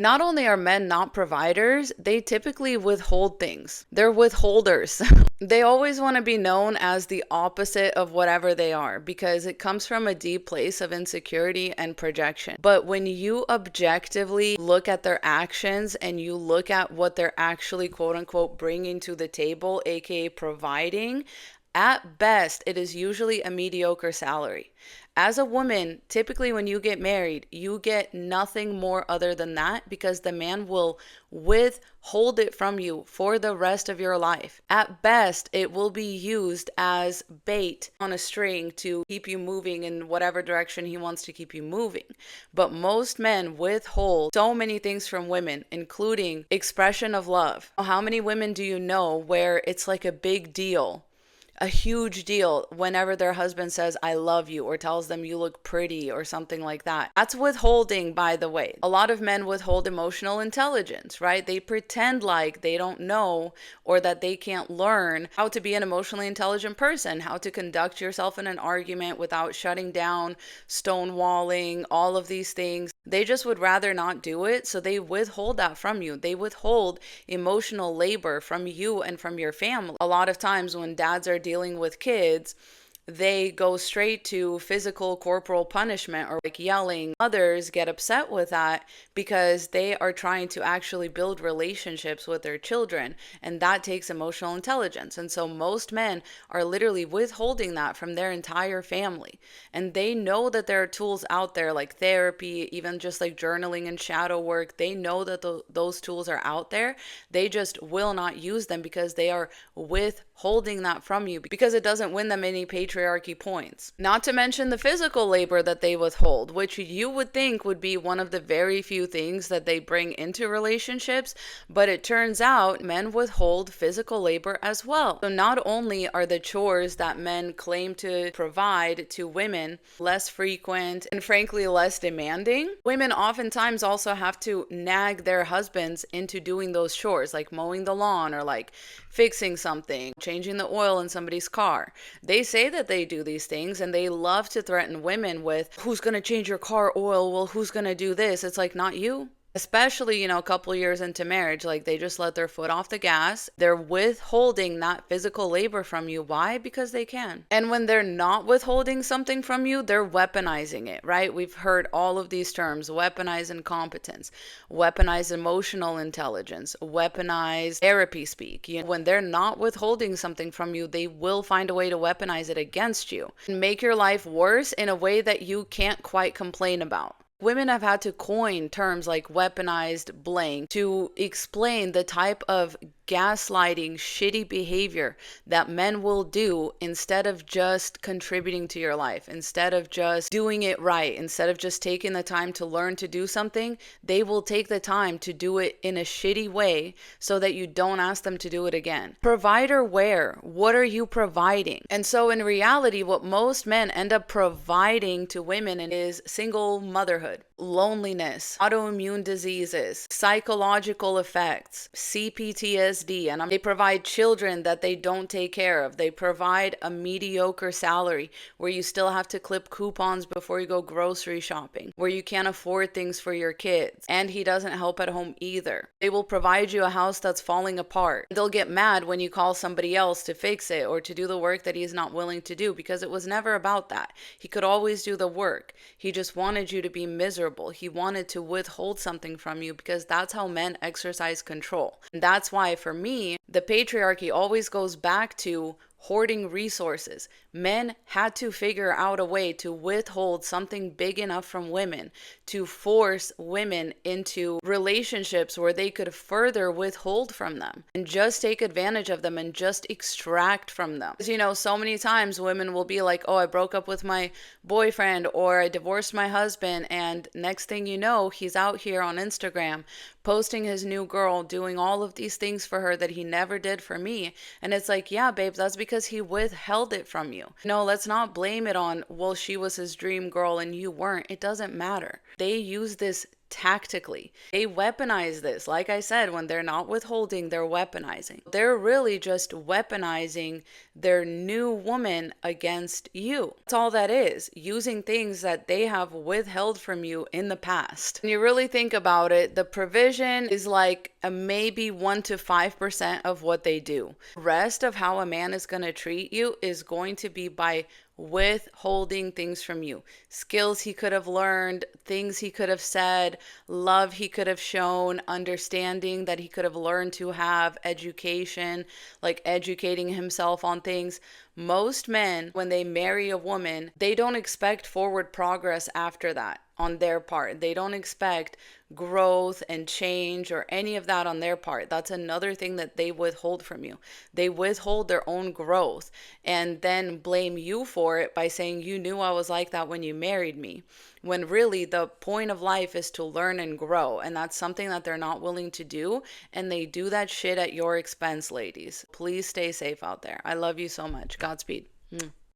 Not only are men not providers, they typically withhold things. They're withholders. They always want to be known as the opposite of whatever they are because it comes from a deep place of insecurity and projection. But when you objectively look at their actions and you look at what they're actually quote unquote bringing to the table, aka providing, at best, it is usually a mediocre salary. As a woman, typically when you get married, you get nothing more other than that because the man will withhold it from you for the rest of your life. At best, it will be used as bait on a string to keep you moving in whatever direction he wants to keep you moving. But most men withhold so many things from women, including expression of love. How many women do you know where it's like a big deal? A huge deal whenever their husband says, I love you, or tells them you look pretty, or something like that. That's withholding, by the way. A lot of men withhold emotional intelligence, right? They pretend like they don't know or that they can't learn how to be an emotionally intelligent person, how to conduct yourself in an argument without shutting down, stonewalling, all of these things. They just would rather not do it, so they withhold that from you. They withhold emotional labor from you and from your family. A lot of times when dads are dealing with kids, they go straight to physical corporal punishment or like yelling. Others get upset with that because they are trying to actually build relationships with their children, and that takes emotional intelligence. And so most men are literally withholding that from their entire family. And they know that there are tools out there like therapy, even just like journaling and shadow work. They know that those tools are out there. They just will not use them because they are withholding that from you because it doesn't win them any patriarchy points. Not to mention the physical labor that they withhold, which you would think would be one of the very few things that they bring into relationships, but it turns out men withhold physical labor as well. So not only are the chores that men claim to provide to women less frequent and frankly less demanding, women oftentimes also have to nag their husbands into doing those chores, like mowing the lawn or like fixing something, changing the oil in somebody's car. They say that they do these things and they love to threaten women with, who's going to change your car oil? Well, who's going to do this? It's like, not you. Especially, a couple years into marriage, like they just let their foot off the gas. They're withholding that physical labor from you. Why? Because they can. And when they're not withholding something from you, they're weaponizing it, right? We've heard all of these terms: weaponized incompetence, weaponized emotional intelligence, weaponized therapy speak. When they're not withholding something from you, they will find a way to weaponize it against you and make your life worse in a way that you can't quite complain about. Women have had to coin terms like weaponized blank to explain the type of gaslighting, shitty behavior that men will do instead of just contributing to your life, instead of just doing it right, instead of just taking the time to learn to do something. They will take the time to do it in a shitty way so that you don't ask them to do it again. Provider where? What are you providing? And so in reality, what most men end up providing to women is single motherhood, loneliness, autoimmune diseases, psychological effects, CPTSD, and they provide children that they don't take care of. They provide a mediocre salary where you still have to clip coupons before you go grocery shopping, where you can't afford things for your kids, and he doesn't help at home either. They will provide you a house that's falling apart. They'll get mad when you call somebody else to fix it or to do the work that he's not willing to do because it was never about that. He could always do the work. He just wanted you to be miserable. He wanted to withhold something from you because that's how men exercise control. And that's why for me, the patriarchy always goes back to hoarding resources. Men had to figure out a way to withhold something big enough from women to force women into relationships where they could further withhold from them and just take advantage of them and just extract from them. Because, so many times women will be like, oh, I broke up with my boyfriend or I divorced my husband, and next thing you know, he's out here on Instagram posting his new girl, doing all of these things for her that he never did for me. And it's like, yeah, babe, that's because he withheld it from you. No, let's not blame it on, well, she was his dream girl and you weren't. It doesn't matter. They use this tactically. They weaponize this. Like I said, when they're not withholding, they're weaponizing. They're really just weaponizing their new woman against you. That's all that is, using things that they have withheld from you in the past. When you really think about it, the provision is like a maybe 1 to 5% of what they do. The rest of how a man is going to treat you is going to be by withholding things from you. Skills he could have learned, things he could have said, love he could have shown, understanding that he could have learned to have, education, like educating himself on things. Most men, when they marry a woman, they don't expect forward progress after that on their part. They don't expect growth and change or any of that on their part. That's another thing that they withhold from you. They withhold their own growth and then blame you for it by saying, you knew I was like that when you married me. When really the point of life is to learn and grow. And that's something that they're not willing to do. And they do that shit at your expense, ladies. Please stay safe out there. I love you so much. Godspeed.